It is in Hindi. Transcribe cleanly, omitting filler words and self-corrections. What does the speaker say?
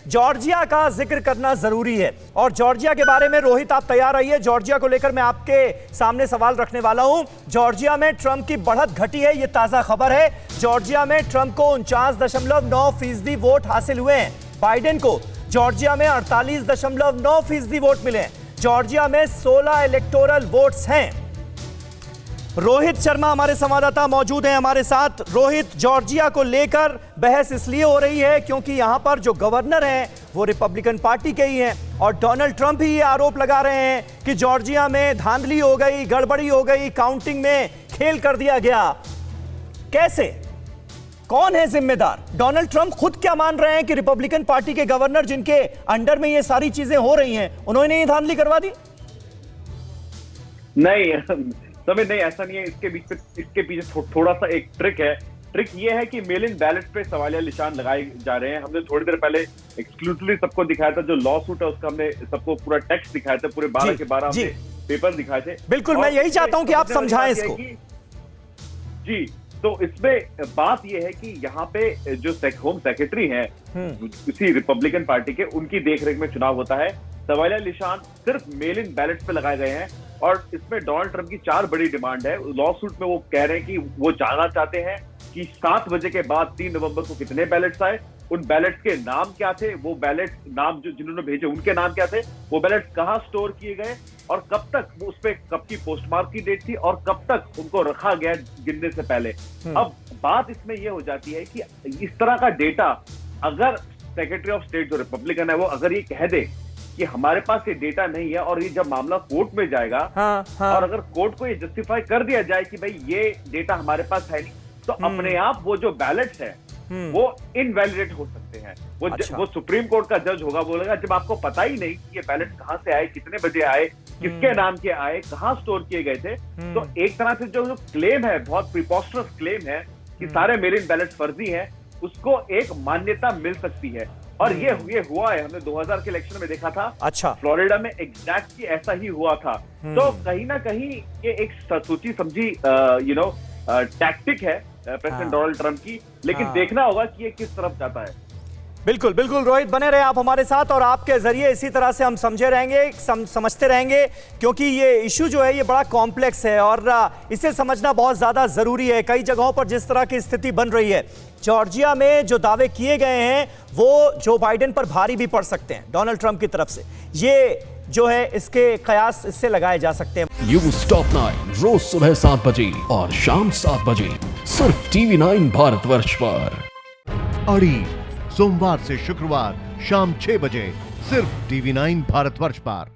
जॉर्जिया का जिक्र करना जरूरी है और जॉर्जिया के बारे में रोहित आप तैयार रहिए। जॉर्जिया को लेकर मैं आपके सामने सवाल रखने वाला हूं। जॉर्जिया में ट्रंप की बढ़त घटी है, यह ताजा खबर है। जॉर्जिया में ट्रंप को 49.9% वोट हासिल हुए हैं। बाइडेन को जॉर्जिया में 48.9% वोट मिले हैं। जॉर्जिया में 16 इलेक्टोरल वोट्स हैं। रोहित शर्मा हमारे संवाददाता मौजूद हैं हमारे साथ। रोहित, जॉर्जिया को लेकर बहस इसलिए हो रही है क्योंकि यहां पर जो गवर्नर हैं वो रिपब्लिकन पार्टी के ही हैं और डोनाल्ड ट्रंप ही ये आरोप लगा रहे हैं कि जॉर्जिया में धांधली हो गई, गड़बड़ी हो गई, काउंटिंग में खेल कर दिया गया। कैसे, कौन है जिम्मेदार? डोनाल्ड ट्रंप खुद क्या मान रहे हैं कि रिपब्लिकन पार्टी के गवर्नर जिनके अंडर में ये सारी चीजें हो रही हैं उन्होंने ये धांधली करवा दी? नहीं, ऐसा नहीं है। इसके पीछे थोड़ा सा एक ट्रिक है। ट्रिक ये है कि मेल इन बैलेट पे सवालिया निशान लगाए जा रहे हैं। हमने थोड़ी देर पहले एक्सक्लूसिवली सबको दिखाया था, जो लॉ सूट है उसका हमने सबको पूरा टेक्स्ट दिखाया था, पूरे 12 के 12 हमने पेपर दिखाए थे। बिल्कुल, मैं यही चाहता हूं कि आप समझाएं इसको। जी, तो इसमें बात यह है कि यहाँ पे जो होम सेक्रेटरी हैं किसी रिपब्लिकन पार्टी के, उनकी देखरेख में चुनाव होता है। सवालिया निशान सिर्फ मेल इन बैलेट पे लगाए गए हैं और इसमें डोनाल्ड ट्रंप की 4 बड़ी डिमांड है। लॉ सूट में वो कह रहे हैं कि वो जानना चाहते हैं कि 7 बजे के बाद 3 नवंबर को कितने बैलेट्स आए, उन बैलेट्स के नाम क्या थे, वो बैलेट नाम जो जिन्होंने भेजे उनके नाम क्या थे, वो बैलेट्स कहाँ स्टोर किए गए और कब तक उस पे कब की पोस्टमार्क की डेट थी और कब तक उनको रखा गया गिनने से पहले। अब बात इसमें यह हो जाती है कि इस तरह का डेटा अगर सेक्रेटरी ऑफ स्टेट जो रिपब्लिकन है वो अगर ये कह दे कि हमारे पास ये डेटा नहीं है और ये जब मामला कोर्ट में जाएगा और अगर कोर्ट को ये जस्टिफाई कर दिया जाए कि भाई ये डेटा हमारे पास है नहीं, तो अपने आप वो जो बैलेट्स है वो इनवैलिडेट हो सकते हैं। वो सुप्रीम कोर्ट का जज होगा, बोलेगा जब आपको पता ही नहीं कि ये बैलेट कहां से आए, कितने बजे आए, किसके नाम के आए, कहां स्टोर किए गए थे, तो एक तरह से जो क्लेम है, बहुत प्रीपोस्टरस क्लेम है कि सारे मेल इन बैलेट फर्जी हैं, उसको एक मान्यता मिल सकती है। और ये हुआ है, हमने 2000 के इलेक्शन में देखा था। अच्छा, फ्लोरिडा में एग्जैक्टली ऐसा ही हुआ था। तो कहीं ना कहीं ये एक सोची समझी टैक्टिक है प्रेसिडेंट डोनाल्ड ट्रंप की, लेकिन देखना होगा कि ये किस तरफ जाता है। बिल्कुल बिल्कुल रोहित, बने रहे आप हमारे साथ और आपके जरिए इसी तरह से हम समझे रहेंगे, समझते रहेंगे, क्योंकि ये इशू जो है ये बड़ा कॉम्प्लेक्स है और इसे समझना बहुत ज्यादा जरूरी है। कई जगहों पर जिस तरह की स्थिति बन रही है, जॉर्जिया में जो दावे किए गए हैं वो जो बाइडेन पर भारी भी पड़ सकते हैं डोनाल्ड ट्रंप की तरफ से, ये जो है इसके कयास इससे लगाए जा सकते हैं। न्यूज़ टॉप 9 रोज सुबह 7 बजे और शाम 7 बजे सिर्फ TV9 भारतवर्ष पर। अड़ी सोमवार से शुक्रवार शाम 6 बजे सिर्फ TV9 भारतवर्ष पर।